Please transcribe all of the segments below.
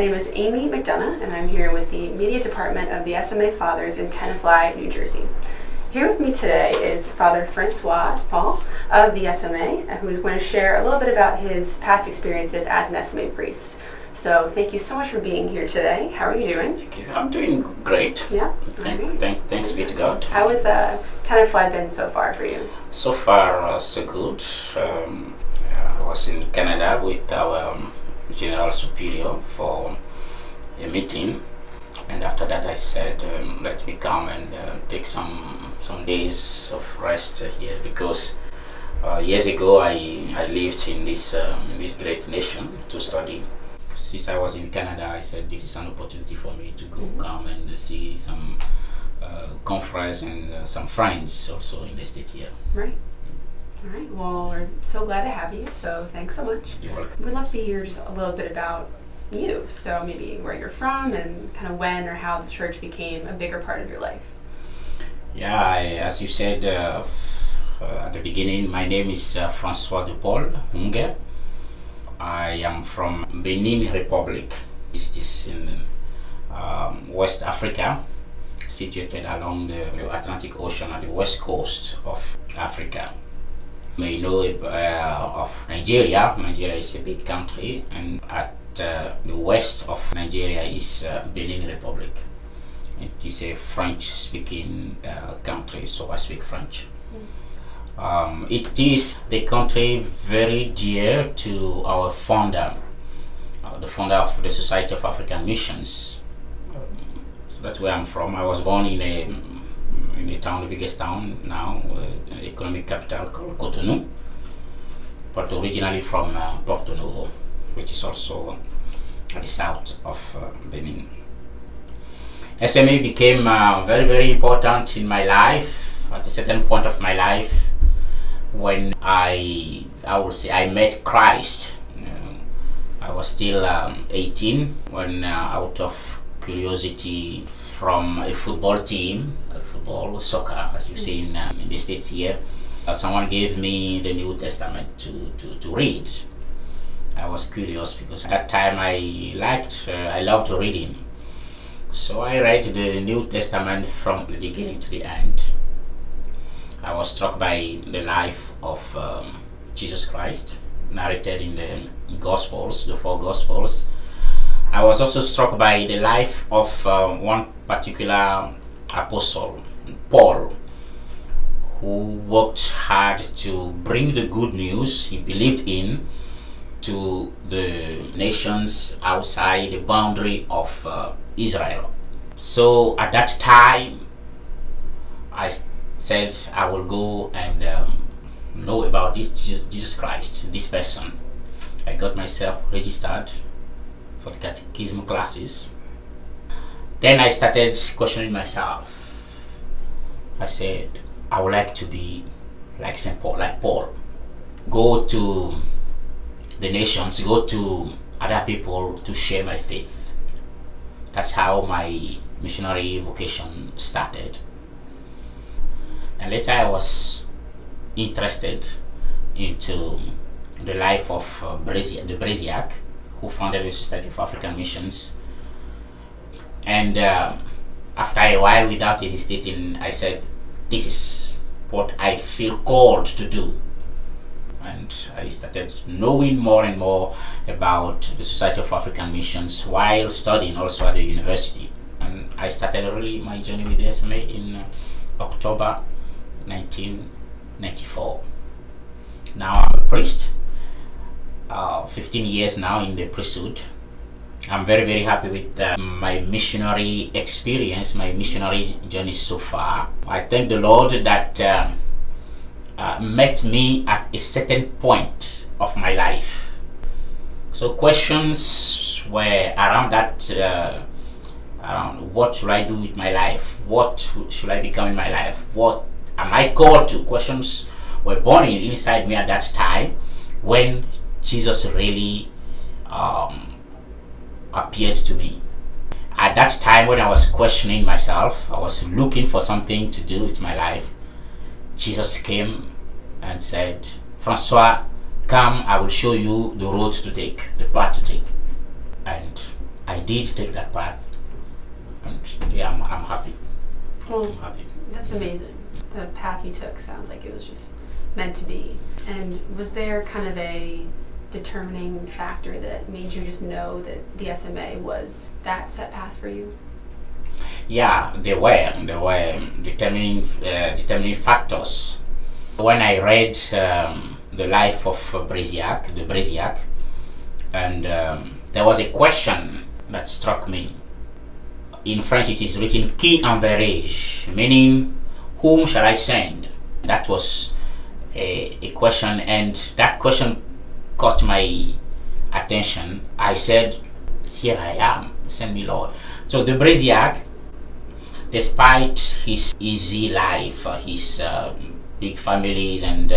name is Amy McDonough, and I'm here with the Media Department of the SMA Fathers in Tenafly, New Jersey. Here with me today is Father Francois of the SMA, who is going to share a little bit about his past experiences as an SMA priest. So thank you so much for being here today. How are you doing? Thank you. I'm doing great. Yeah. Thanks be to God. How has Tenafly been so far for you? So far, so good. I was in Canada with our General Superior for a meeting, and after that I said, let me come and take some days of rest here, because years ago I lived in this great nation to study. Since I was in Canada, I said this is an opportunity for me to go come and see some conference and some friends also in the state here. Right. All right. Well, we're so glad to have you. So thanks so much. You're welcome. We'd love to hear just a little bit about you. So maybe where you're from and kind of when or how the church became a bigger part of your life. Yeah, as you said at the beginning, my name is Francois de Paul Hounghe. I am from Benin Republic. It is in West Africa, situated along the Atlantic Ocean at the west coast of Africa. You may know of Nigeria. Nigeria is a big country, and at the west of Nigeria is Benin Republic. It is a French-speaking country, so I speak French. It is the country very dear to our founder, the founder of the Society of African Missions. So that's where I'm from. I was born in a town, the biggest town now, economic capital called Cotonou, but originally from Porto Novo, which is also at the south of Benin. SMA became very, very important in my life at a certain point of my life, when I would say I met Christ. I was still 18 when out of curiosity from a football team, soccer, as you say in the States here, someone gave me the New Testament to read. I was curious because at that time I loved reading. So I read the New Testament from the beginning to the end. I was struck by the life of Jesus Christ, narrated in the Gospels, the 4 Gospels. I was also struck by the life of one particular apostle, Paul, who worked hard to bring the good news he believed in to the nations outside the boundary of Israel. So at that time, I said I will go and know about this Jesus Christ, this person. I got myself registered for the catechism classes. Then I started questioning myself. I said, I would like to be like St. Paul, like Paul. Go to the nations, go to other people to share my faith. That's how my missionary vocation started. And later I was interested into the life of the Braziac, who founded the Society of African Missions. And after a while, without hesitating, I said, this is what I feel called to do. And I started knowing more and more about the Society of African Missions while studying also at the university. And I started really my journey with the SMA in October 1994. Now I'm a priest, 15 years now in the priesthood. I'm very, very happy with my missionary experience, my missionary journey so far. I thank the Lord that met me at a certain point of my life. So questions were around that, around what should I do with my life? What should I become in my life? What am I called to? Questions were born inside me at that time when Jesus really appeared to me. At that time when I was questioning myself, I was looking for something to do with my life, Jesus came and said, Francois, come, I will show you the road to take, the path to take. And I did take that path, and yeah, I'm happy. Well, I'm happy. that's amazing. The path you took sounds like it was just meant to be. And was there kind of a determining factor that made you just know that the SMA was that set path for you? Yeah, there were determining factors. When I read the life of Brasiac, and there was a question that struck me. In French, it is written "Qui enverrai-je?", meaning whom shall I send? That was a question, and that question caught my attention. I said, "Here I am, send me, Lord." So the Brasiac, despite his easy life, his big families, and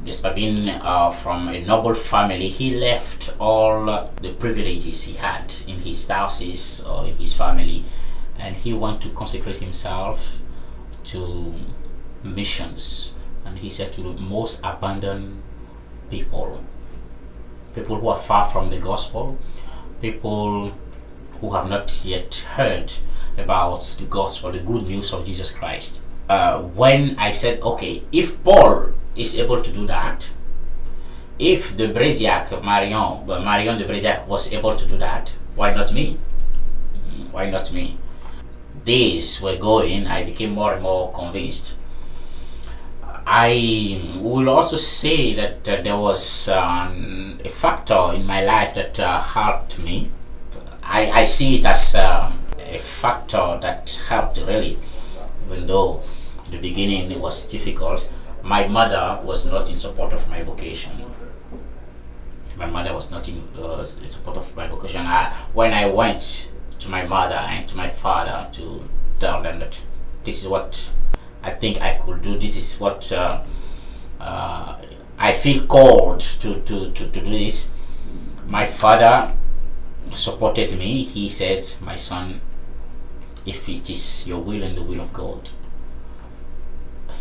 despite being from a noble family, he left all the privileges he had in his houses or in his family, and he wanted to consecrate himself to missions. And he said to the most abandoned people who are far from the gospel, people who have not yet heard about the gospel, the good news of Jesus Christ. When I said, okay, if Paul is able to do that, if the Brasiac, Marion de Brasiac was able to do that, why not me? Why not me? Days were going, I became more and more convinced. I will also say that there was a factor in my life that helped me. I see it as a factor that helped really, even though in the beginning it was difficult. My mother was not in support of my vocation. My mother was not in support of my vocation. When I went to my mother and to my father to tell them that this is what I think I could do, this is what I feel called to do this, my father supported me. He said, "My son, if it is your will and the will of God,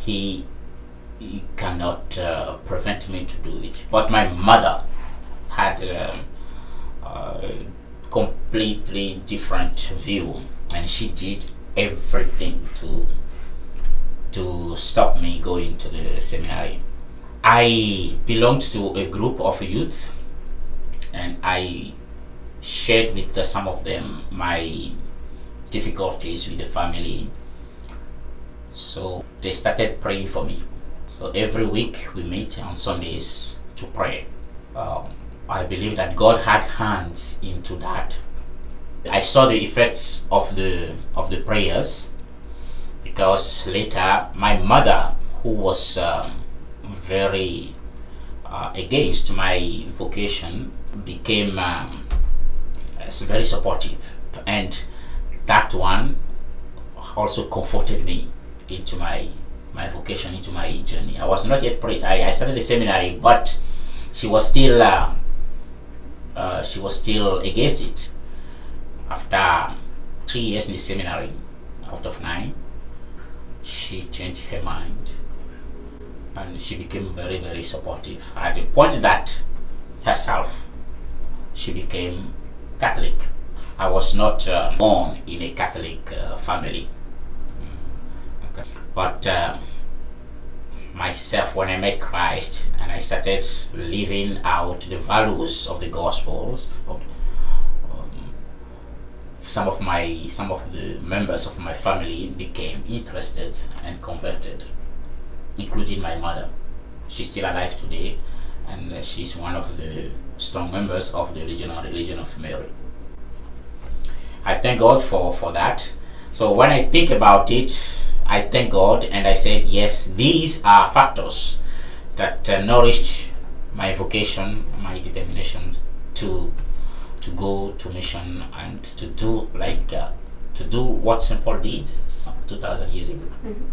he cannot prevent me to do it." But my mother had a completely different view, and she did everything to stop me going to the seminary. I belonged to a group of youth, and I shared with some of them my difficulties with the family. So they started praying for me. So every week we meet on Sundays to pray. I believe that God had hands into that. I saw the effects of the prayers, because later my mother, who was very against my vocation, became very supportive, and that one also comforted me into my vocation, into my journey. I was not yet priest. I started the seminary, but she was still against it. After 3 years in the seminary, out of 9, she changed her mind, and she became very, very supportive. At the point that herself, she became Catholic. I was not born in a Catholic family. Okay. But myself, when I met Christ and I started living out the values of the Gospels, some of the members of my family became interested and converted, including my mother. She's still alive today, and she's one of the strong members of the Religion of Mary. I thank God for that. So when I think about it, I thank God, and I said, yes, these are factors that nourished my vocation, my determination to go to mission and to do what St. Paul did some 2,000 years ago. Mm-hmm.